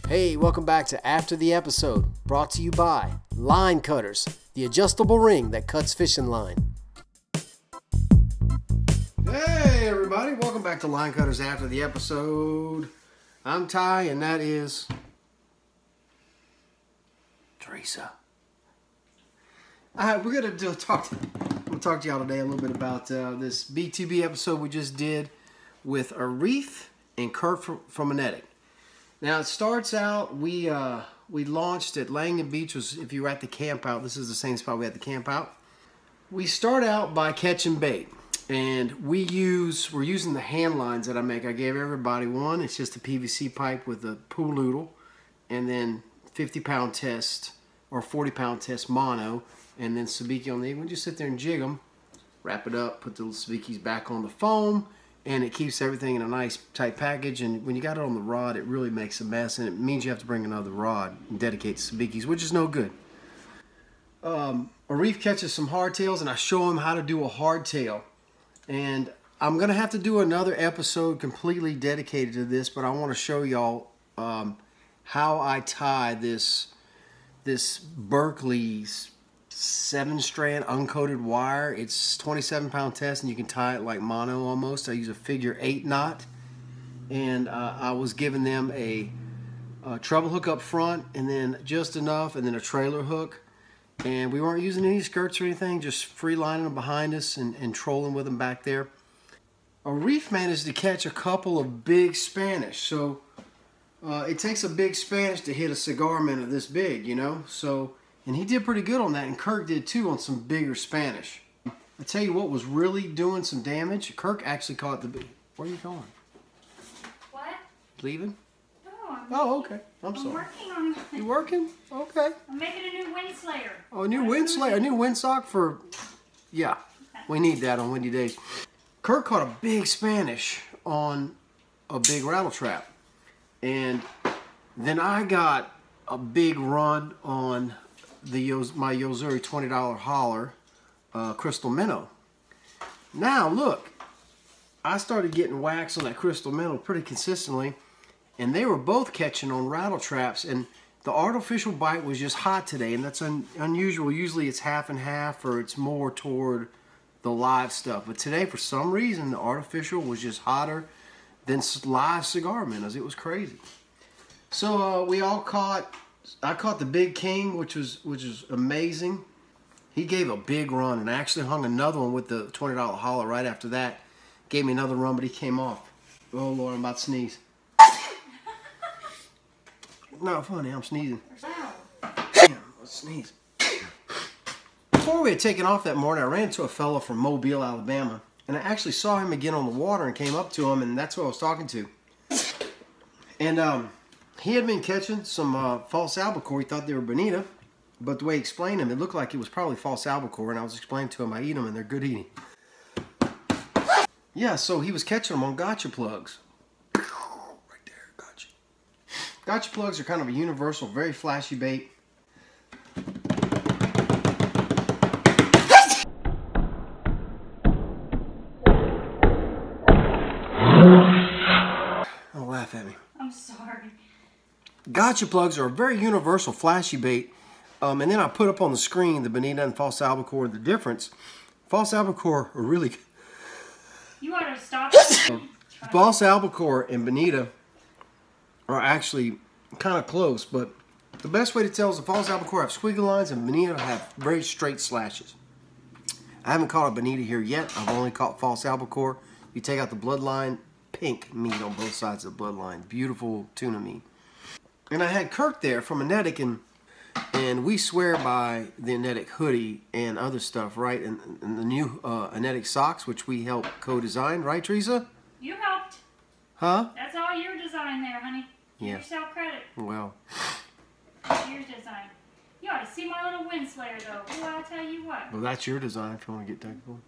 Hey, welcome back to After the Episode, brought to you by Line Cutters, the adjustable ring that cuts fishing line. Hey everybody, welcome back to Line Cutters After the Episode. I'm Ty and that is Teresa. Alright, we're gonna talk to y'all today a little bit about this B2B episode we just did with Areef and Kirk from Anetik. Now it starts out, we launched at Langdon Beach. If you were at the camp out, this is the same spot we had the camp out. We start out by catching bait, and we're using the hand lines that I make. I gave everybody one. It's just a PVC pipe with a pool noodle, and then 50-pound test or 40-pound test mono, and then sabiki on the end. We just sit there and jig them, wrap it up, put the little sabikis back on the foam, and it keeps everything in a nice tight package. And when you got it on the rod, it really makes a mess, and it means you have to bring another rod and dedicate to sabikis, which is no good. Areef catches some hardtails, and I show him how to do a hardtail. And I'm gonna have to do another episode completely dedicated to this, but I want to show y'all how I tie this Berkeley's 7-strand uncoated wire. It's 27-pound test, and you can tie it like mono almost. I use a figure 8 knot, and I was giving them a treble hook up front, and then just enough, and then a trailer hook. And we weren't using any skirts or anything, just free lining them behind us and trolling with them back there. Areef managed to catch a couple of big Spanish, so it takes a big Spanish to hit a cigar minnow this big, you know. So. And he did pretty good on that, and Kirk did too on some bigger Spanish. I tell you what was really doing some damage. Kirk actually caught the big. Where are you going? What? Leaving? No, okay. I'm sorry. I'm working on it. You working? Okay. I'm making a new wind slayer. Oh, a new wind slayer, a new windsock for, yeah. We need that on windy days. Kirk caught a big Spanish on a big rattle trap. And then I got a big run on my Yozuri $20 holler crystal minnow. Now look, I started getting whacks on that crystal minnow pretty consistently, and they were both catching on rattle traps, and the artificial bite was just hot today, and that's unusual. Usually it's half and half, or it's more toward the live stuff, but today for some reason the artificial was just hotter than live cigar minnows. It was crazy. So I caught the big king, which was amazing. He gave a big run, and I actually hung another one with the $20 holler right after that. Gave me another run, but he came off. Oh Lord, I'm about to sneeze. Not funny, I'm sneezing. Damn, let's sneeze. Before we had taken off that morning, I ran into a fellow from Mobile, Alabama, and I actually saw him again on the water and came up to him, and that's who I was talking to. And he had been catching some false albacore. He thought they were bonita, but the way he explained them, it looked like it was probably false albacore, and I was explaining to him I eat them and they're good eating. Yeah, so he was catching them on gotcha plugs. Right there, gotcha. Gotcha plugs are kind of a universal, very flashy bait. Don't laugh at me. I'm sorry. Gotcha plugs are a very universal flashy bait, and then I put up on the screen the bonita and false albacore. The difference, false albacore are really. You ought to stop. False albacore and bonita are actually kind of close, but the best way to tell is the false albacore have squiggly lines and bonita have very straight slashes. I haven't caught a bonita here yet. I've only caught false albacore. You take out the bloodline, pink meat on both sides of the bloodline. Beautiful tuna meat. And I had Kirk there from Anetik, and we swear by the Anetik hoodie and other stuff, right? And the new Anetik socks, which we helped co-design, right, Teresa? You helped. Huh? That's all your design there, honey. Give yourself credit. Well. That's your design. You ought to see my little wind slayer, though. Ooh, I'll tell you what. Well, that's your design if you want to get technical.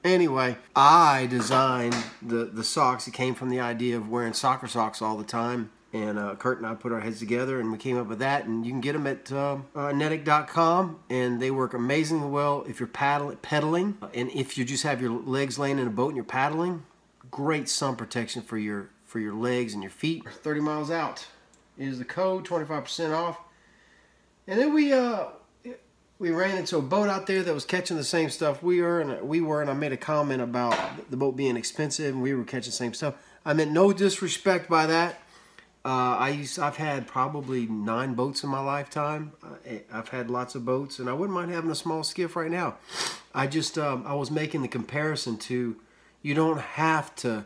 Anyway, I designed the socks. It came from the idea of wearing soccer socks all the time. And Kurt and I put our heads together and we came up with that. And you can get them at anetik.com, and they work amazingly well if you're pedaling. And if you just have your legs laying in a boat and you're paddling, great sun protection for your legs and your feet. 30 miles out. is the code, 25% off. And then we ran into a boat out there that was catching the same stuff we were, and I made a comment about the boat being expensive, and we were catching the same stuff. I meant no disrespect by that. I've had probably 9 boats in my lifetime. I've had lots of boats, and I wouldn't mind having a small skiff right now. I was making the comparison to, you don't have to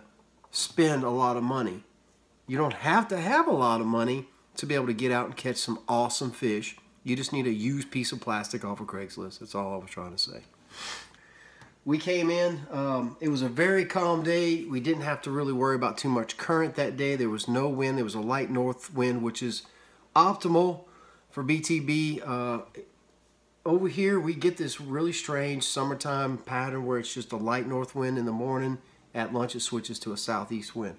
spend a lot of money. You don't have to have a lot of money to be able to get out and catch some awesome fish. You just need a used piece of plastic off of Craigslist. That's all I was trying to say. We came in. It was a very calm day. We didn't have to really worry about too much current that day. There was no wind. There was a light north wind, which is optimal for BTB. Over here, we get this really strange summertime pattern where it's just a light north wind in the morning. At lunch, it switches to a southeast wind.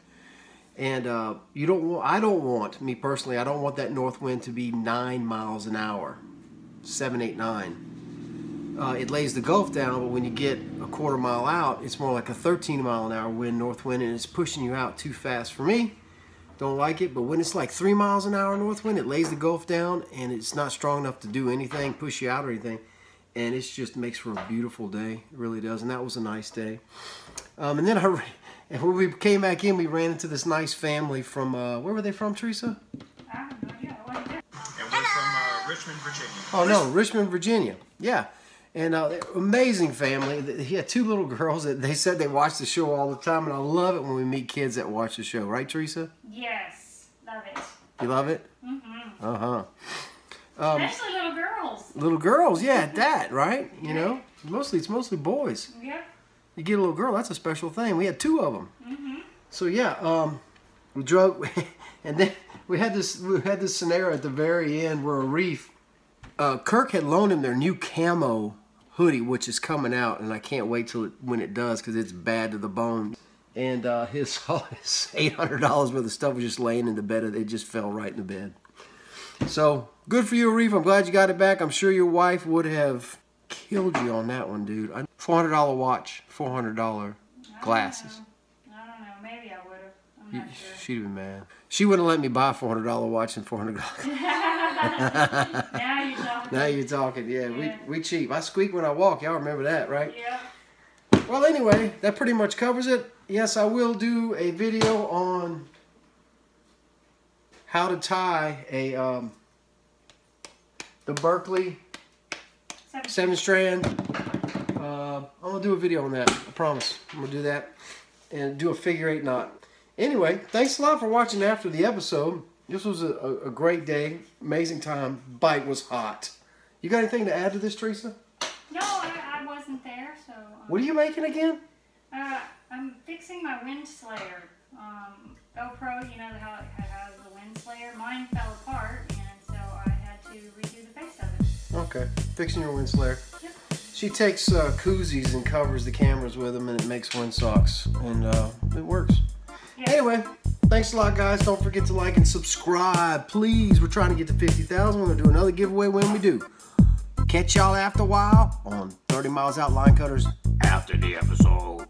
And me personally, I don't want that north wind to be 9 miles an hour, 7, 8, 9. It lays the Gulf down, but when you get a quarter mile out, it's more like a 13 mile an hour wind, north wind, and it's pushing you out too fast for me. Don't like it. But when it's like 3 miles an hour north wind, it lays the Gulf down, and it's not strong enough to do anything, push you out or anything. And it just makes for a beautiful day. It really does. And that was a nice day. And then and when we came back in, we ran into this nice family from, where were they from, Teresa? I have no idea. What is it? And we're from Richmond, Virginia. Oh, no, Richmond, Virginia. Yeah. And amazing family. He had 2 little girls that they said they watch the show all the time. And I love it when we meet kids that watch the show. Right, Teresa? Yes. Love it. You love it? Mm-hmm. Uh-huh. Especially little girls. Little girls, yeah, at that, right? You know? It's mostly boys. Yep. You get a little girl, that's a special thing. We had 2 of them. Mm-hmm. So yeah, we drove, and then we had this scenario at the very end where Areef, Kirk had loaned him their new camo hoodie, which is coming out, and I can't wait till when it does because it's bad to the bone. And his $800 worth of stuff was just laying in the bed. It just fell right in the bed. So good for you, Areef. I'm glad you got it back. I'm sure your wife would have killed you on that one, dude. $400 watch, $400 glasses. I don't know. Maybe I would have. I'm not sure. She'd have been mad. She wouldn't let me buy a $400 watch and $400 glasses. Now you're talking. Now you're talking. Yeah, we cheap. I squeak when I walk. Y'all remember that, right? Yeah. Well, anyway, that pretty much covers it. Yes, I will do a video on how to tie a the Berkeley 7-strand. I'm gonna do a video on that. I promise. I'm gonna do that and do a figure 8 knot. Anyway, thanks a lot for watching after the episode. This was a great day, amazing time. Bite was hot. You got anything to add to this, Teresa? No, I wasn't there, so. What are you making again? I'm fixing my wind slayer. GoPro, you know how it has the wind slayer. Mine fell apart, and so I had to redo the face of it. Okay, fixing your wind slayer. Yep. She takes koozies and covers the cameras with them, and it makes wind socks, and it works. Yes. Anyway, thanks a lot, guys. Don't forget to like and subscribe, please. We're trying to get to 50,000. We're gonna do another giveaway when we do. Catch y'all after a while on 30 Miles Out Line Cutters after the episode.